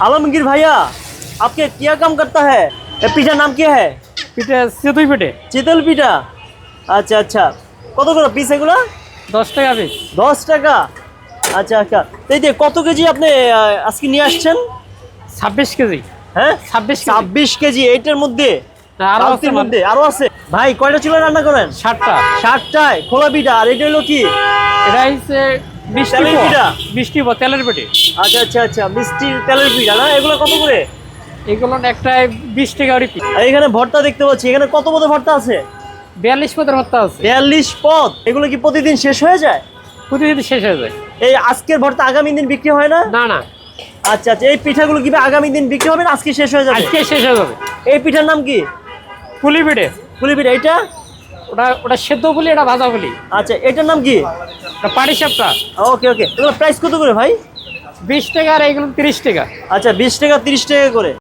आलमगीर भैया, आपके क्या काम करता है? ये पिठा नाम क्या है? পিঠে চিতই পিঠে চিতল পিঠা। আচ্ছা আচ্ছা, কত করে পিস এগুলো? 10 টাকা পিস। 10 টাকা। আচ্ছা আচ্ছা, তো এই যে কত কেজি আপনি আজকে নিয়ে আসছেন? 26 কেজি। হ্যাঁ 26 কেজি। 26 কেজি এইটার মধ্যে? আরো আছে বালতির মধ্যে আরো আছে? ভাই কয়টা চুলা রান্না করেন? 60টা। 60টায় খোলা পিঠা। আর এটা হলো কি? এটা হচ্ছে তেলের পিঠা? মিষ্টি তেলের পিঠে। আচ্ছা আচ্ছা আচ্ছা, মিষ্টি তেলের পিঠা না? এগুলো কত করে? এগুলো একটাই 20 টাকা করে পিস। আর এখানে ভর্তা দেখতে পাচ্ছি, এখানে কত পদের ভর্তা আছে? 42 পদের ভর্তা আছে। 42 পদ। এগুলো কি প্রতিদিন শেষ হয়ে যায়? প্রতিদিন শেষ হয়ে যায়। এই আজকের ভর্তা আগামী দিন বিক্রি হয় না? না না, আচ্ছা আচ্ছা, এই পিঠাগুলো কি আগামী দিন বিক্রি হবে না আজকে শেষ হয়ে যাবে? আজকে শেষ হয়ে যাবে। এই পিঠার নাম কি? পুলি পিঠে। পুলি পিঠা। এটা? ওটা ওটা সেদ্ধ পুলি, এটা ভাজা পুলি। আচ্ছা, এটার নাম কি? এটা পাটিসাপটা। ওকে ওকে, এগুলো প্রাইস কত করে ভাই? 20 টাকা আর এইগুলো 30 টাকা। আচ্ছা, 20 টাকা 30 টাকা করে।